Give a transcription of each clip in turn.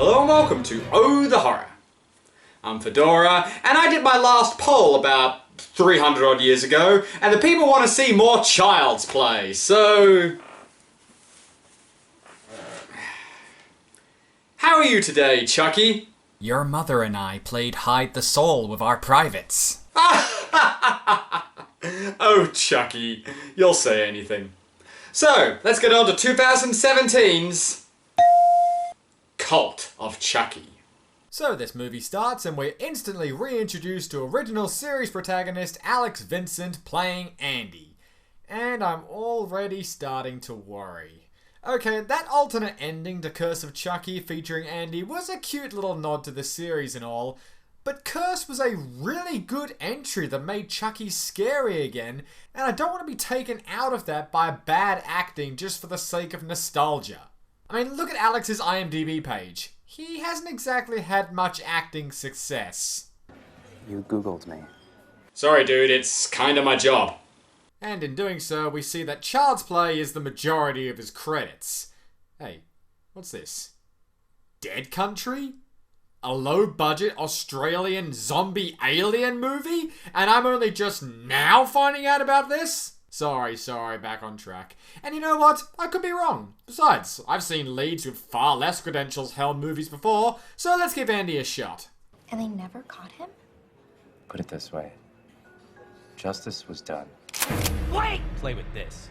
Hello and welcome to Oh the Horror. I'm Fedora, and I did my last poll about 300 odd years ago, and the people want to see more Child's Play, so... How are you today, Chucky? Your mother and I played hide the soul with our privates. Oh, Chucky, you'll say anything. So, let's get on to 2017's... Cult of Chucky. So this movie starts and we're instantly reintroduced to original series protagonist Alex Vincent playing Andy. And I'm already starting to worry. Okay, that alternate ending to Curse of Chucky featuring Andy was a cute little nod to the series and all, but Curse was a really good entry that made Chucky scary again, and I don't want to be taken out of that by bad acting just for the sake of nostalgia. I mean, look at Alex's IMDb page. He hasn't exactly had much acting success. You Googled me. Sorry, dude, it's kinda my job. And in doing so, we see that Child's Play is the majority of his credits. Hey, what's this? Dead Country? A low-budget Australian zombie alien movie? And I'm only just now finding out about this? Sorry, back on track. And you know what? I could be wrong. Besides, I've seen leads with far less credentials held movies before, so let's give Andy a shot. And they never caught him? Put it this way. Justice was done. Wait! Play with this.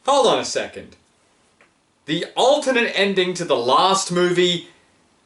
Hold on a second. The alternate ending to the last movie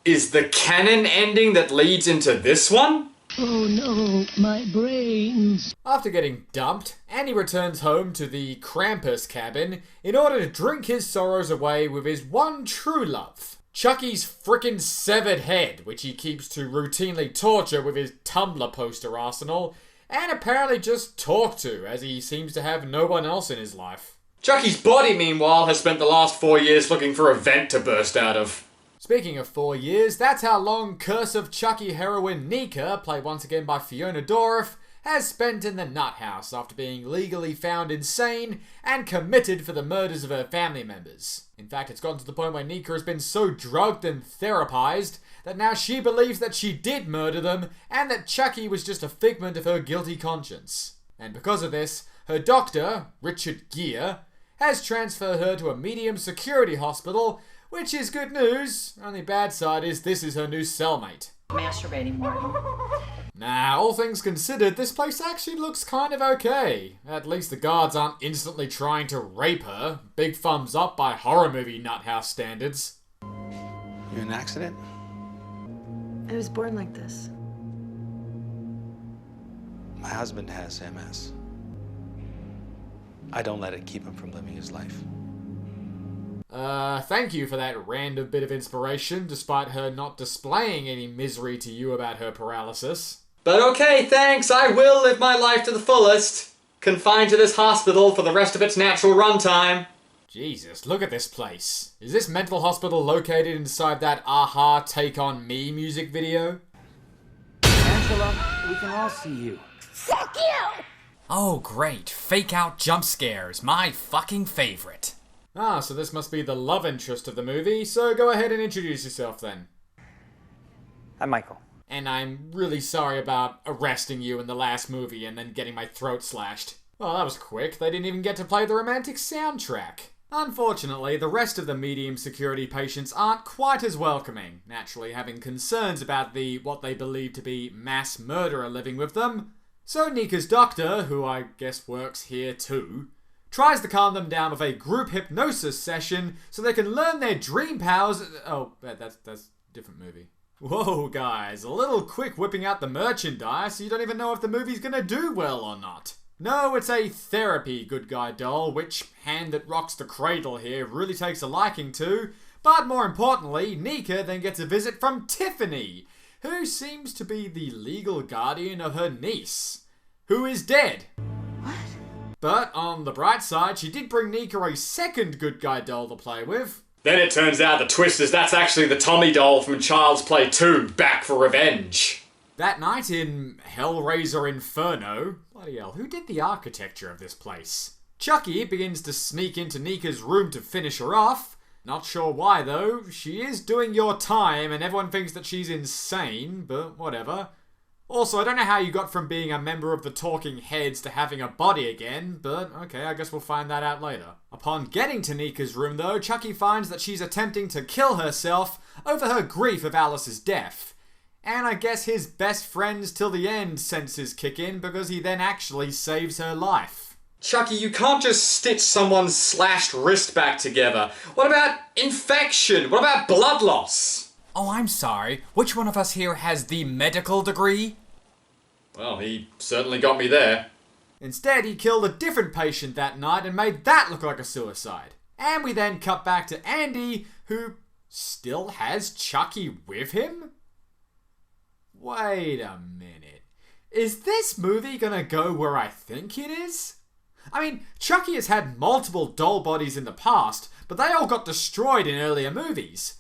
is the canon ending that leads into this one? Oh no, my brains. After getting dumped, Andy returns home to the Krampus cabin in order to drink his sorrows away with his one true love, Chucky's frickin' severed head, which he keeps to routinely torture with his Tumblr poster arsenal, and apparently just talk to, as he seems to have no one else in his life. Chucky's body, meanwhile, has spent the last 4 years looking for a vent to burst out of. Speaking of 4 years, that's how long Curse of Chucky heroine Nica, played once again by Fiona Dourif, has spent in the nut house after being legally found insane and committed for the murders of her family members. In fact, it's gotten to the point where Nica has been so drugged and therapized that now she believes that she did murder them and that Chucky was just a figment of her guilty conscience. And because of this, her doctor, Richard Gere, has transferred her to a medium security hospital, which is good news. Only bad side is this is her new cellmate. Masturbating more. Nah, all things considered, this place actually looks kind of okay. At least the guards aren't instantly trying to rape her. Big thumbs up by horror movie nuthouse standards. You in an accident? I was born like this. My husband has MS. I don't let it keep him from living his life. Thank you for that random bit of inspiration, despite her not displaying any misery to you about her paralysis. But okay, thanks, I will live my life to the fullest. Confined to this hospital for the rest of its natural runtime. Jesus, look at this place. Is this mental hospital located inside that Aha Take On Me music video? Angela, we can all see you. Fuck you! Oh great, fake out jump scares, my fucking favorite. Ah, so this must be the love interest of the movie, so go ahead and introduce yourself then. I'm Michael. And I'm really sorry about arresting you in the last movie and then getting my throat slashed. Well, that was quick. They didn't even get to play the romantic soundtrack. Unfortunately, the rest of the medium security patients aren't quite as welcoming, naturally having concerns about the what they believe to be mass murderer living with them. So Nica's doctor, who I guess works here too, tries to calm them down with a group hypnosis session so they can learn their dream powers. Oh, that's a different movie. Whoa, guys, a little quick whipping out the merchandise so you don't even know if the movie's gonna do well or not. No, it's a therapy good guy doll, which hand that rocks the cradle here really takes a liking to. But more importantly, Nica then gets a visit from Tiffany, who seems to be the legal guardian of her niece, who is dead. What? But on the bright side, she did bring Nica a second good guy doll to play with. Then it turns out the twist is that's actually the Tommy doll from Child's Play 2, Back for Revenge. That night in Hellraiser Inferno, bloody hell, who did the architecture of this place? Chucky begins to sneak into Nica's room to finish her off, Not sure why though. She is doing your time and everyone thinks that she's insane, but whatever. Also, I don't know how you got from being a member of the Talking Heads to having a body again, but okay, I guess we'll find that out later. Upon getting to Nica's room though, Chucky finds that she's attempting to kill herself over her grief of Alice's death. And I guess his best friends till the end senses kick in because he then actually saves her life. Chucky, you can't just stitch someone's slashed wrist back together. What about infection? What about blood loss? Oh, I'm sorry. Which one of us here has the medical degree? Well, he certainly got me there. Instead, he killed a different patient that night and made that look like a suicide. And we then cut back to Andy, who still has Chucky with him? Wait a minute. Is this movie gonna go where I think it is? I mean, Chucky has had multiple doll bodies in the past, but they all got destroyed in earlier movies.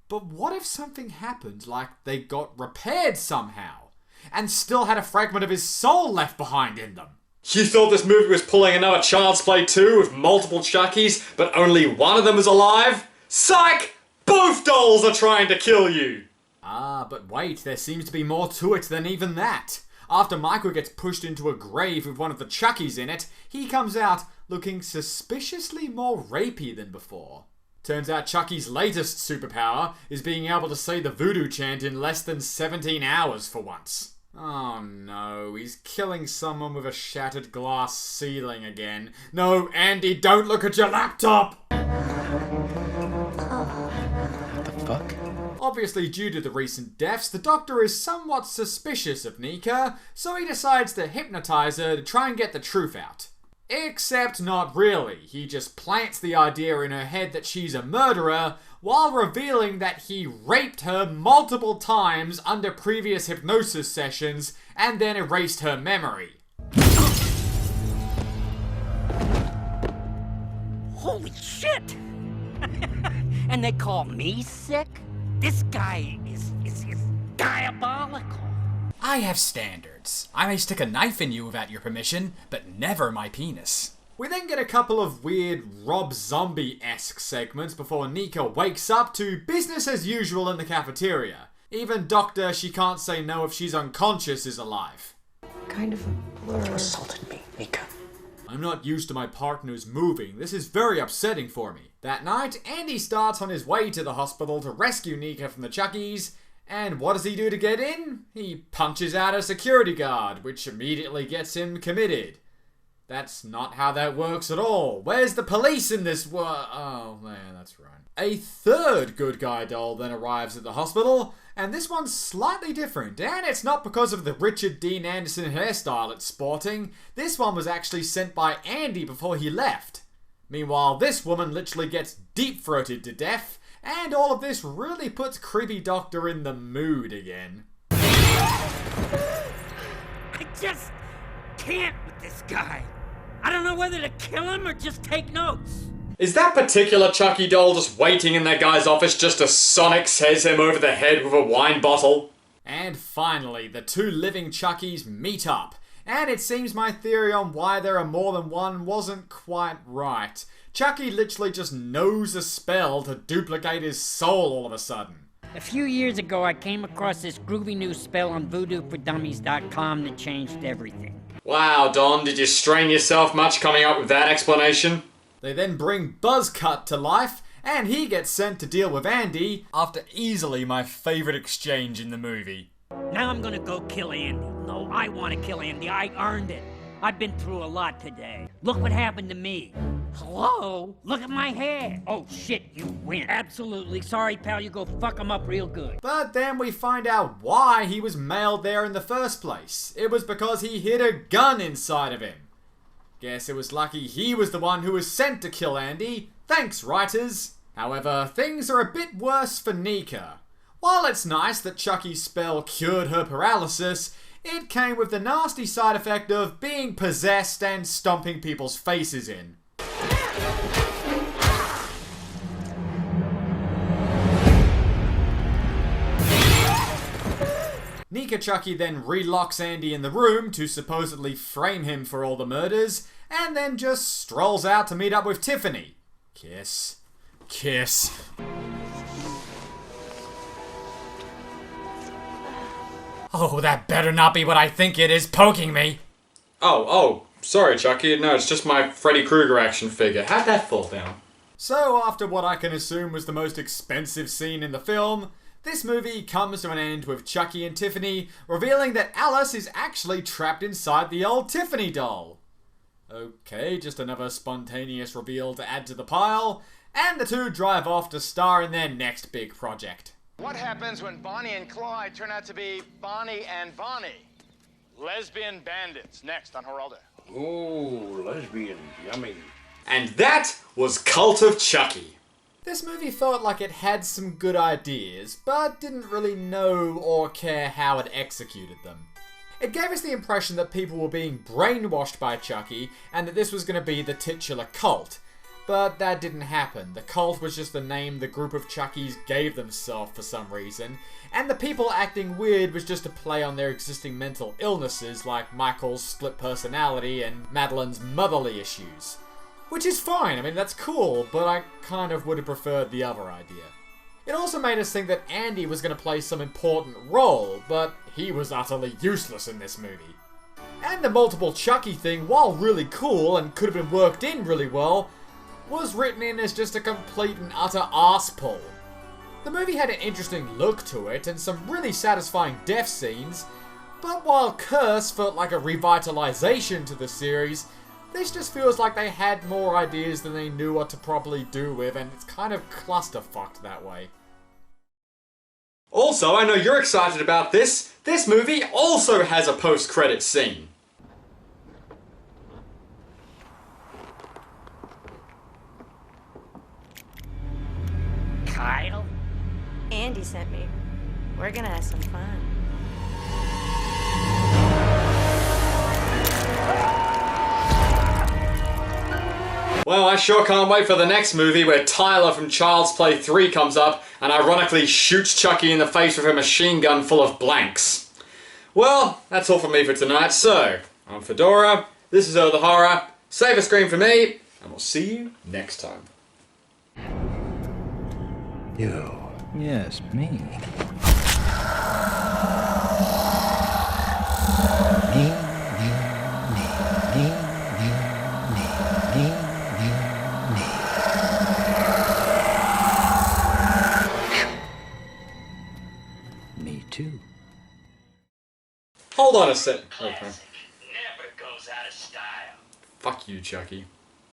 But what if something happened, like they got repaired somehow, and still had a fragment of his soul left behind in them? You thought this movie was pulling another Child's Play 2 with multiple Chuckies, but only one of them is alive? Psych! Both dolls are trying to kill you! Ah, but wait, there seems to be more to it than even that. After Michael gets pushed into a grave with one of the Chuckies in it, he comes out looking suspiciously more rapey than before. Turns out Chucky's latest superpower is being able to say the voodoo chant in less than 17 hours for once. Oh no, he's killing someone with a shattered glass ceiling again. No, Andy, don't look at your laptop! What the fuck? Obviously, due to the recent deaths, the Doctor is somewhat suspicious of Nica, so he decides to hypnotize her to try and get the truth out. Except not really. He just plants the idea in her head that she's a murderer, while revealing that he raped her multiple times under previous hypnosis sessions, and then erased her memory. Holy shit! And they call me sick? This guy is diabolical. I have standards. I may stick a knife in you without your permission, but never my penis. We then get a couple of weird Rob Zombie-esque segments before Nica wakes up to business as usual in the cafeteria. Even Doctor She Can't Say No If She's Unconscious is alive. Kind of a blur. You assaulted me, Nica. I'm not used to my partners moving. This is very upsetting for me. That night, Andy starts on his way to the hospital to rescue Nica from the Chuckies. And what does he do to get in? He punches out a security guard, which immediately gets him committed. That's not how that works at all. Where's the police in this Oh man, that's right. A third good guy doll then arrives at the hospital, and this one's slightly different, and it's not because of the Richard Dean Anderson hairstyle it's sporting. This one was actually sent by Andy before he left. Meanwhile, this woman literally gets deep-throated to death, and all of this really puts Creepy Doctor in the mood again. I just can't with this guy. I don't know whether to kill him or just take notes. Is that particular Chucky doll just waiting in that guy's office just to Sonic says him over the head with a wine bottle? And finally, the two living Chuckies meet up. And it seems my theory on why there are more than one wasn't quite right. Chucky literally just knows a spell to duplicate his soul all of a sudden. A few years ago, I came across this groovy new spell on voodooforDummies.com that changed everything. Wow, Don, did you strain yourself much coming up with that explanation? They then bring Buzzcut to life, and he gets sent to deal with Andy after easily my favorite exchange in the movie. Now I'm gonna go kill Andy. No, I want to kill Andy. I earned it. I've been through a lot today. Look what happened to me. Hello? Look at my hair. Oh shit, you win. Absolutely. Sorry, pal. You go fuck him up real good. But then we find out why he was mailed there in the first place. It was because he hid a gun inside of him. Guess it was lucky he was the one who was sent to kill Andy. Thanks, writers. However, things are a bit worse for Nica. While it's nice that Chucky's spell cured her paralysis, it came with the nasty side effect of being possessed and stomping people's faces in. Nica Chucky then relocks Andy in the room to supposedly frame him for all the murders, and then just strolls out to meet up with Tiffany. Kiss. Kiss. Oh, that better not be what I think it is poking me. Oh, sorry, Chucky. No, it's just my Freddy Krueger action figure. How'd that fall down? So, after what I can assume was the most expensive scene in the film, this movie comes to an end with Chucky and Tiffany revealing that Alice is actually trapped inside the old Tiffany doll. Okay, just another spontaneous reveal to add to the pile, and the two drive off to star in their next big project. What happens when Bonnie and Clyde turn out to be Bonnie and Bonnie? Lesbian bandits, next on Geraldo. Ooh, lesbian, yummy. And that was Cult of Chucky. This movie felt like it had some good ideas, but didn't really know or care how it executed them. It gave us the impression that people were being brainwashed by Chucky, and that this was going to be the titular cult. But that didn't happen. The cult was just the name the group of Chuckies gave themselves for some reason, and the people acting weird was just a play on their existing mental illnesses like Michael's split personality and Madeline's motherly issues. Which is fine, I mean that's cool, but I kind of would have preferred the other idea. It also made us think that Andy was going to play some important role, but he was utterly useless in this movie. And the multiple Chucky thing, while really cool and could have been worked in really well, was written in as just a complete and utter arsepull. The movie had an interesting look to it and some really satisfying death scenes, but while Curse felt like a revitalization to the series, this just feels like they had more ideas than they knew what to properly do with, and it's kind of clusterfucked that way. Also, I know you're excited about this. This movie also has a post-credits scene. Kyle? Andy sent me. We're gonna have some fun. Well, I sure can't wait for the next movie where Tyler from Child's Play 3 comes up and ironically shoots Chucky in the face with a machine gun full of blanks. Well, that's all from me for tonight, so I'm Fedora, this is Oh the Horror, save a screen for me, and we'll see you next time. You. Yes, me. Me too. Hold on a sec. Okay. Never goes out of style. Fuck you, Chucky.